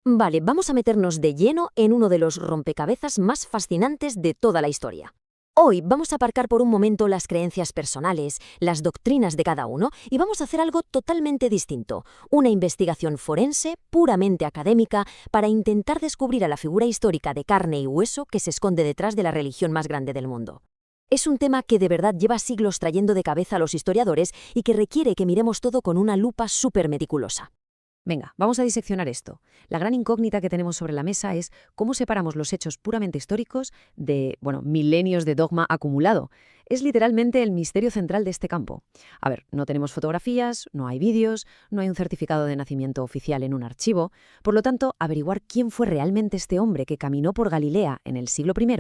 Vale, vamos a meternos de lleno en uno de los rompecabezas más fascinantes de toda la historia. Hoy vamos a aparcar por un momento las creencias personales, las doctrinas de cada uno y vamos a hacer algo totalmente distinto, una investigación forense puramente académica para intentar descubrir a la figura histórica de carne y hueso que se esconde detrás de la religión más grande del mundo. Es un tema que de verdad lleva siglos trayendo de cabeza a los historiadores y que requiere que miremos todo con una lupa súper meticulosa. Venga, vamos a diseccionar esto. La gran incógnita que tenemos sobre la mesa es cómo separamos los hechos puramente históricos de, milenios de dogma acumulado. Es literalmente el misterio central de este campo. A ver, no tenemos fotografías, no hay vídeos, no hay un certificado de nacimiento oficial en un archivo. Por lo tanto, averiguar quién fue realmente este hombre que caminó por Galilea en el siglo I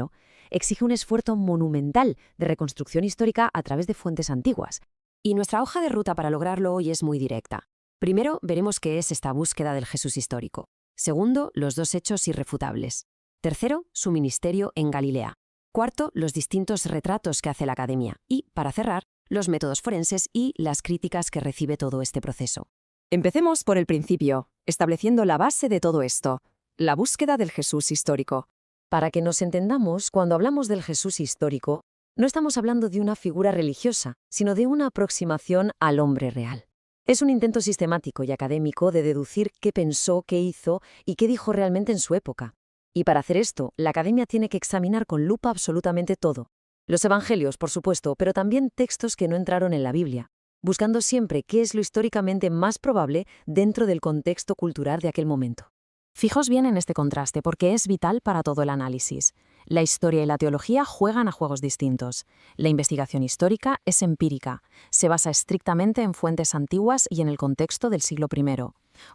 exige un esfuerzo monumental de reconstrucción histórica a través de fuentes antiguas. Y nuestra hoja de ruta para lograrlo hoy es muy directa. Primero, veremos qué es esta búsqueda del Jesús histórico. Segundo, los dos hechos irrefutables. Tercero, su ministerio en Galilea. Cuarto, los distintos retratos que hace la Academia. Y, para cerrar, los métodos forenses y las críticas que recibe todo este proceso. Empecemos por el principio, estableciendo la base de todo esto, la búsqueda del Jesús histórico. Para que nos entendamos, cuando hablamos del Jesús histórico, no estamos hablando de una figura religiosa, sino de una aproximación al hombre real. Es un intento sistemático y académico de deducir qué pensó, qué hizo y qué dijo realmente en su época. Y para hacer esto, la Academia tiene que examinar con lupa absolutamente todo. Los evangelios, por supuesto, pero también textos que no entraron en la Biblia, buscando siempre qué es lo históricamente más probable dentro del contexto cultural de aquel momento. Fijaos bien en este contraste porque es vital para todo el análisis. La historia y la teología juegan a juegos distintos. La investigación histórica es empírica, se basa estrictamente en fuentes antiguas y en el contexto del siglo I.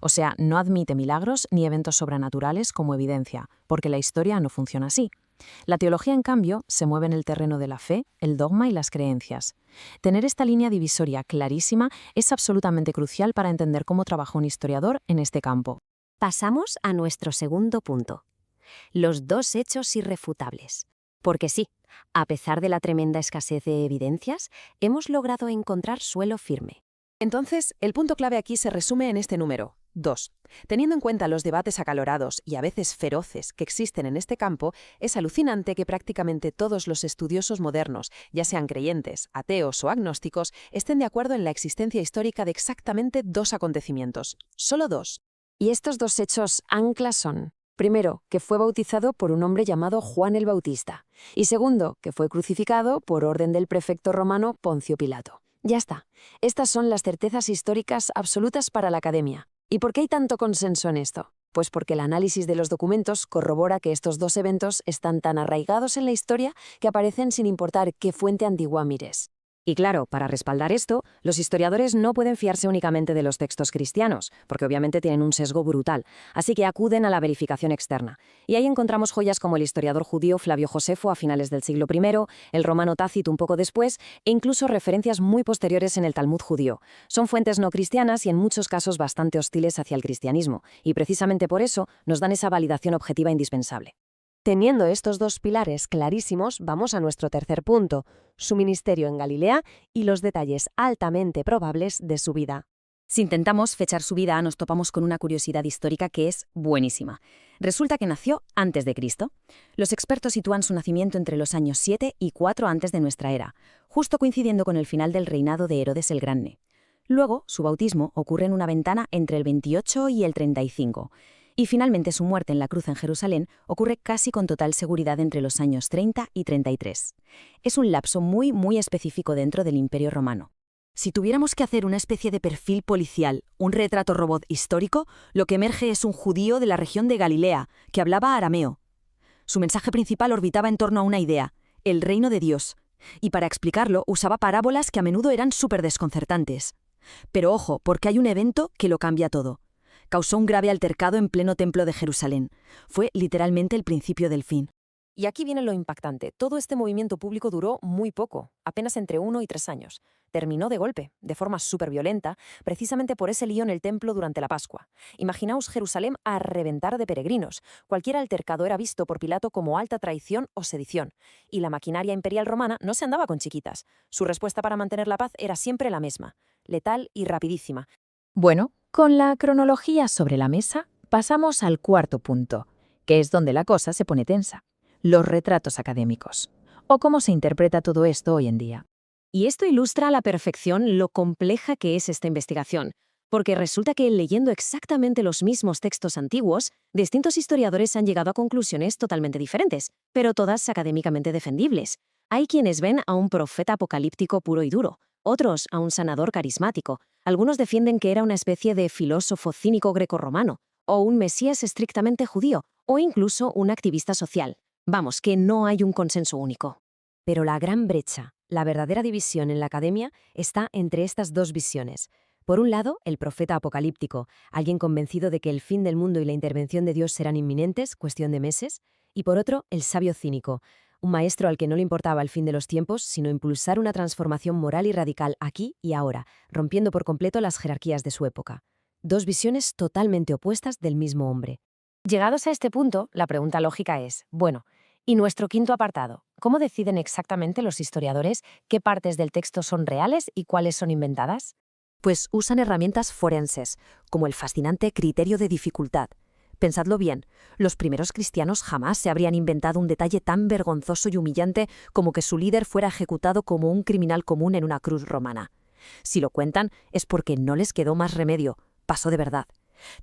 O sea, no admite milagros ni eventos sobrenaturales como evidencia, porque la historia no funciona así. La teología, en cambio, se mueve en el terreno de la fe, el dogma y las creencias. Tener esta línea divisoria clarísima es absolutamente crucial para entender cómo trabaja un historiador en este campo. Pasamos a nuestro segundo punto. Los dos hechos irrefutables. Porque sí, a pesar de la tremenda escasez de evidencias, hemos logrado encontrar suelo firme. Entonces, el punto clave aquí se resume en este número, 2. Teniendo en cuenta los debates acalorados y a veces feroces que existen en este campo, es alucinante que prácticamente todos los estudiosos modernos, ya sean creyentes, ateos o agnósticos, estén de acuerdo en la existencia histórica de exactamente dos acontecimientos. Solo dos. Y estos dos hechos anclas son: primero, que fue bautizado por un hombre llamado Juan el Bautista, y segundo, que fue crucificado por orden del prefecto romano Poncio Pilato. Ya está. Estas son las certezas históricas absolutas para la Academia. ¿Y por qué hay tanto consenso en esto? Pues porque el análisis de los documentos corrobora que estos dos eventos están tan arraigados en la historia que aparecen sin importar qué fuente antigua mires. Y claro, para respaldar esto, los historiadores no pueden fiarse únicamente de los textos cristianos, porque obviamente tienen un sesgo brutal, así que acuden a la verificación externa. Y ahí encontramos joyas como el historiador judío Flavio Josefo a finales del siglo I, el romano Tácito un poco después, e incluso referencias muy posteriores en el Talmud judío. Son fuentes no cristianas y en muchos casos bastante hostiles hacia el cristianismo, y precisamente por eso nos dan esa validación objetiva indispensable. Teniendo estos dos pilares clarísimos, vamos a nuestro tercer punto, su ministerio en Galilea y los detalles altamente probables de su vida. Si intentamos fechar su vida, nos topamos con una curiosidad histórica que es buenísima. Resulta que nació antes de Cristo. Los expertos sitúan su nacimiento entre los años 7 y 4 antes de nuestra era, justo coincidiendo con el final del reinado de Herodes el Grande. Luego, su bautismo ocurre en una ventana entre el 28 y el 35. Y finalmente su muerte en la cruz en Jerusalén ocurre casi con total seguridad entre los años 30 y 33. Es un lapso muy, muy específico dentro del Imperio Romano. Si tuviéramos que hacer una especie de perfil policial, un retrato robot histórico, lo que emerge es un judío de la región de Galilea, que hablaba arameo. Su mensaje principal orbitaba en torno a una idea, el reino de Dios, y para explicarlo usaba parábolas que a menudo eran súper desconcertantes. Pero ojo, porque hay un evento que lo cambia todo. Causó un grave altercado en pleno templo de Jerusalén. Fue literalmente el principio del fin. Y aquí viene lo impactante. Todo este movimiento público duró muy poco, apenas entre 1 y 3 años. Terminó de golpe, de forma súper violenta, precisamente por ese lío en el templo durante la Pascua. Imaginaos Jerusalén a reventar de peregrinos. Cualquier altercado era visto por Pilato como alta traición o sedición. Y la maquinaria imperial romana no se andaba con chiquitas. Su respuesta para mantener la paz era siempre la misma, letal y rapidísima. Bueno, con la cronología sobre la mesa, Pasamos al cuarto punto, que es donde la cosa se pone tensa: los retratos académicos. ¿O cómo se interpreta todo esto hoy en día? Y esto ilustra a la perfección lo compleja que es esta investigación, porque resulta que leyendo exactamente los mismos textos antiguos, distintos historiadores han llegado a conclusiones totalmente diferentes, pero todas académicamente defendibles. Hay quienes ven a un profeta apocalíptico puro y duro, otros a un sanador carismático, algunos defienden que era una especie de filósofo cínico grecorromano, o un mesías estrictamente judío, o incluso un activista social. Vamos, que no hay un consenso único. Pero la gran brecha, la verdadera división en la academia, está entre estas dos visiones. Por un lado, el profeta apocalíptico, alguien convencido de que el fin del mundo y la intervención de Dios serán inminentes, cuestión de meses, y por otro, el sabio cínico, un maestro al que no le importaba el fin de los tiempos, sino impulsar una transformación moral y radical aquí y ahora, rompiendo por completo las jerarquías de su época. Dos visiones totalmente opuestas del mismo hombre. Llegados a este punto, la pregunta lógica es, bueno, ¿y nuestro quinto apartado? ¿Cómo deciden exactamente los historiadores qué partes del texto son reales y cuáles son inventadas? Pues usan herramientas forenses, como el fascinante criterio de dificultad. Pensadlo bien, los primeros cristianos jamás se habrían inventado un detalle tan vergonzoso y humillante como que su líder fuera ejecutado como un criminal común en una cruz romana. Si lo cuentan, es porque no les quedó más remedio, pasó de verdad.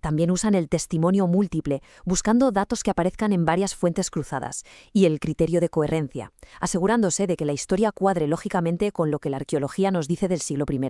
También usan el testimonio múltiple, buscando datos que aparezcan en varias fuentes cruzadas, y el criterio de coherencia, asegurándose de que la historia cuadre lógicamente con lo que la arqueología nos dice del siglo I.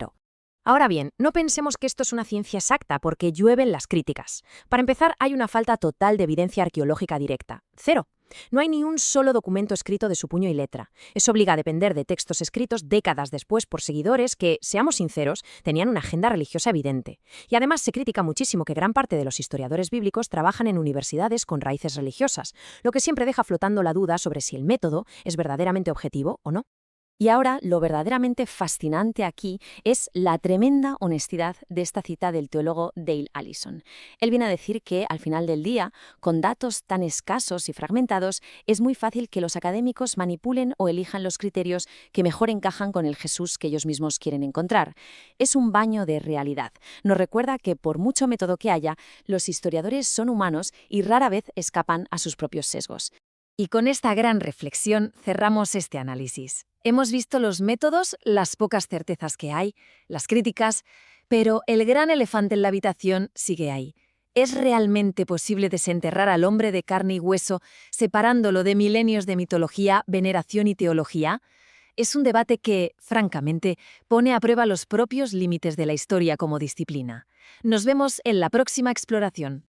Ahora bien, no pensemos que esto es una ciencia exacta porque llueven las críticas. Para empezar, hay una falta total de evidencia arqueológica directa. Cero. No hay ni un solo documento escrito de su puño y letra. Eso obliga a depender de textos escritos décadas después por seguidores que, seamos sinceros, tenían una agenda religiosa evidente. Y además se critica muchísimo que gran parte de los historiadores bíblicos trabajan en universidades con raíces religiosas, lo que siempre deja flotando la duda sobre si el método es verdaderamente objetivo o no. Y ahora, lo verdaderamente fascinante aquí es la tremenda honestidad de esta cita del teólogo Dale Allison. Él viene a decir que, al final del día, con datos tan escasos y fragmentados, es muy fácil que los académicos manipulen o elijan los criterios que mejor encajan con el Jesús que ellos mismos quieren encontrar. Es un baño de realidad. Nos recuerda que, por mucho método que haya, los historiadores son humanos y rara vez escapan a sus propios sesgos. Y con esta gran reflexión cerramos este análisis. Hemos visto los métodos, las pocas certezas que hay, las críticas, pero el gran elefante en la habitación sigue ahí. ¿Es realmente posible desenterrar al hombre de carne y hueso, separándolo de milenios de mitología, veneración y teología? Es un debate que, francamente, pone a prueba los propios límites de la historia como disciplina. Nos vemos en la próxima exploración.